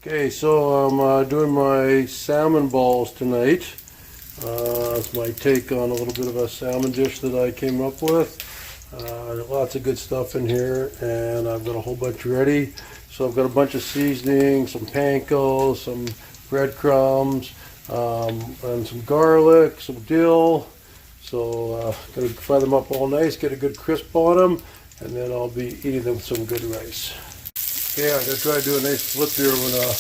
Okay, so I'm doing my salmon balls tonight. It's my take on a little bit of a salmon dish that I came up with. Lots of good stuff in here, and I've got a whole bunch ready. So I've got a bunch of seasoning, some panko, some breadcrumbs, and some garlic, some dill. So gonna fry them up all nice, get a good crisp on them, and then I'll be eating them with some good rice. Okay, I'm going to try to do a nice flip here when I'm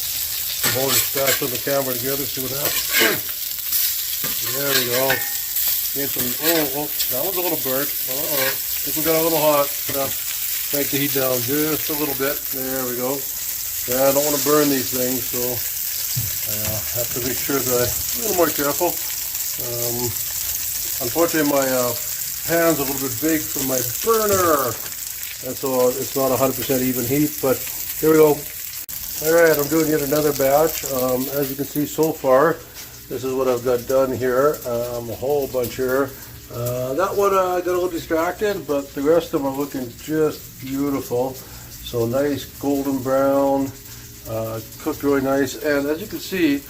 holding it stacked on the camera together, see what happens. There we go. Need some, that one's a little burnt. I think we got a little hot. Crank the heat down just a little bit. There we go. Yeah, I don't want to burn these things, so I have to make sure that I'm a little more careful. Unfortunately, my pan's a little bit big for my burner, and so it's not 100% even heat, but here we go. Alright, I'm doing yet another batch. As you can see so far, this is what I've got done here. A whole bunch here. That one got a little distracted, but the rest of them are looking just beautiful. So nice golden brown, cooked really nice. And as you can see,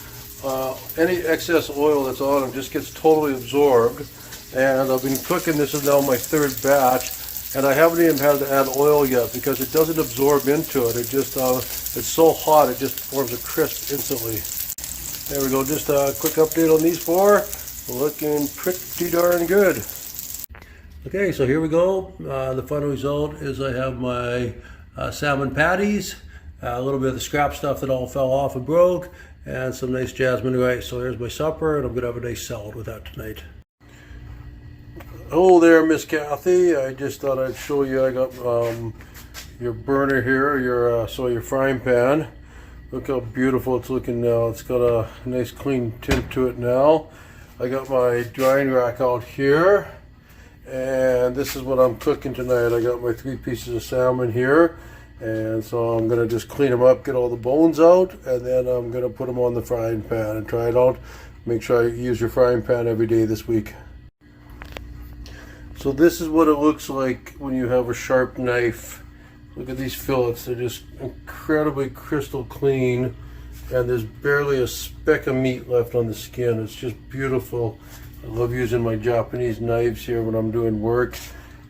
any excess oil that's on them just gets totally absorbed. And I've been cooking, this is now my third batch. And I haven't even had to add oil yet because it doesn't absorb into it. It just, it's so hot it just forms a crisp instantly. There we go, just a quick update on these four. Looking pretty darn good. Okay, so here we go. The final result is I have my salmon patties, a little bit of the scrap stuff that all fell off and broke, and some nice jasmine rice. So there's my supper, and I'm gonna have a nice salad with that tonight. Oh there, Miss Kathy. I just thought I'd show you. I got your burner here, your frying pan. Look how beautiful it's looking now. It's got a nice clean tint to it now. I got my drying rack out here, and this is what I'm cooking tonight. I got my 3 pieces of salmon here, and so I'm gonna just clean them up, get all the bones out, and then I'm gonna put them on the frying pan and try it out. Make sure I use your frying pan every day this week. So this is what it looks like when you have a sharp knife. Look at these fillets, they're just incredibly crystal clean, and there's barely a speck of meat left on the skin. It's just beautiful. I love using my Japanese knives here when I'm doing work.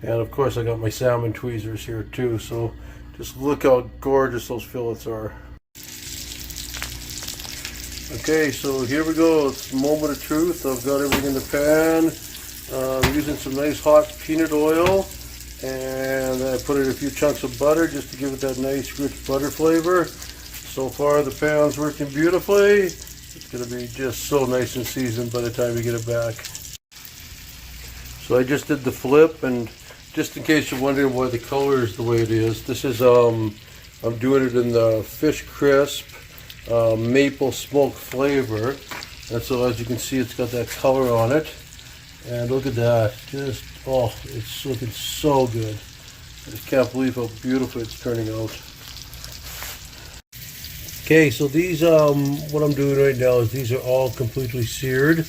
And of course I got my salmon tweezers here too, so just look how gorgeous those fillets are. Okay, so here we go, it's the moment of truth. I've got everything in the pan. I'm using some nice hot peanut oil, and I put in a few chunks of butter just to give it that nice rich butter flavor. So far the pan's working beautifully. It's going to be just so nice and seasoned by the time you get it back. So I just did the flip, and just in case you're wondering why the color is the way it is, this is I'm doing it in the fish crisp maple smoke flavor, and so as you can see it's got that color on it. And look at that, just, oh, it's looking so good. I just can't believe how beautiful it's turning out. Okay, so these, what I'm doing right now is these are all completely seared.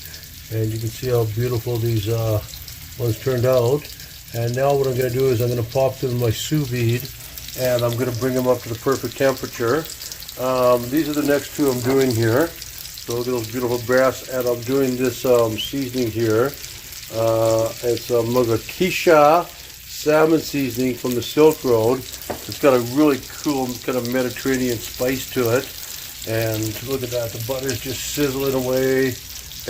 And you can see how beautiful these ones turned out. And now what I'm going to do is I'm going to pop them in my sous vide, and I'm going to bring them up to the perfect temperature. These are the next two I'm doing here. So look at those beautiful brass, and I'm doing this seasoning here. It's a Kisha salmon seasoning from the Silk Road. It's got a really cool kind of Mediterranean spice to it. And look at that, the butter's just sizzling away.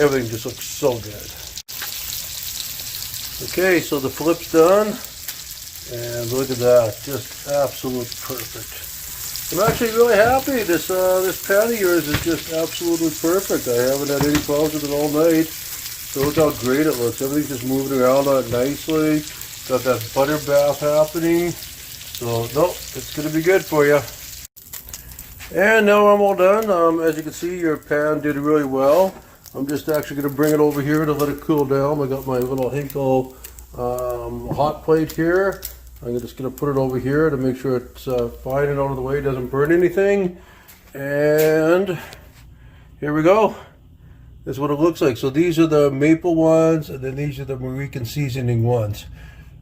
Everything just looks so good. Okay, so the flip's done. And look at that, just absolute perfect. I'm actually really happy. This pan of yours is just absolutely perfect. I haven't had any problems with it all night. So look how great it looks. Everything's just moving around on it nicely. Got that butter bath happening. So, no, it's going to be good for you. And now I'm all done. As you can see, your pan did really well. I'm just actually going to bring it over here to let it cool down. I got my little Hinko hot plate here. I'm just going to put it over here to make sure it's fine and out of the way, doesn't burn anything. And here we go. This is what it looks like. So these are the maple ones, and then these are the Moroccan seasoning ones.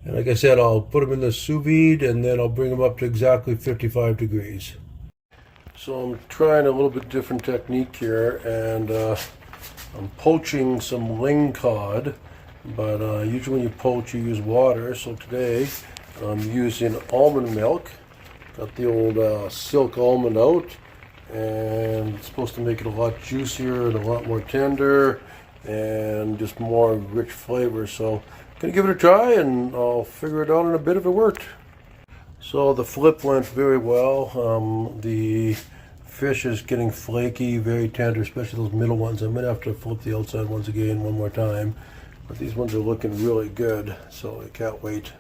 And like I said, I'll put them in the sous vide, and then I'll bring them up to exactly 55 degrees. So I'm trying a little bit different technique here, and I'm poaching some lingcod, but usually when you poach you use water. So today I'm using almond milk. Got the old silk almond out, and it's supposed to make it a lot juicier and a lot more tender and just more rich flavor. So I'm gonna give it a try and I'll figure it out in a bit if it worked. So the flip went very well. The fish is getting flaky, very tender, especially those middle ones. I'm gonna have to flip the outside ones again one more time, but these ones are looking really good, so I can't wait.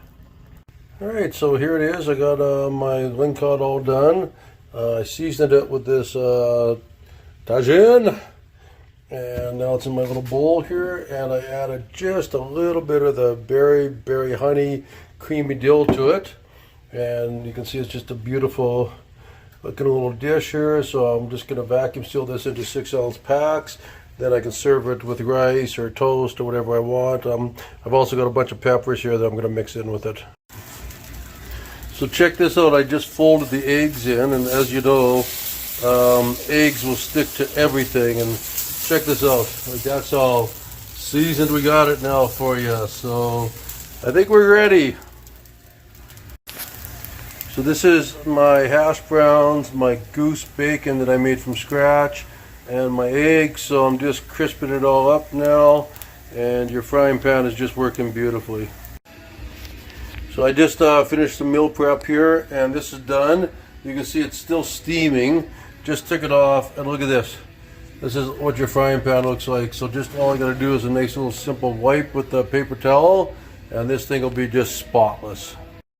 All right, so here it is. I got my lingcod all done. I seasoned it with this tajin, and now it's in my little bowl here, and I added just a little bit of the berry honey creamy dill to it. And you can see it's just a beautiful looking little dish here. So I'm just going to vacuum seal this into 6-ounce packs. Then I can serve it with rice or toast or whatever I want. I've also got a bunch of peppers here that I'm going to mix in with it. So check this out. I just folded the eggs in, and as you know, eggs will stick to everything. And check this out. Like, that's how seasoned we got it now for you. So I think we're ready. So this is my hash browns, my goose bacon that I made from scratch, and my eggs. So I'm just crisping it all up now, and your frying pan is just working beautifully. So I just finished the meal prep here, and this is done. You can see it's still steaming. Just took it off, and look at this. This is what your frying pan looks like. So just all I gotta do is a nice little simple wipe with the paper towel, and this thing will be just spotless.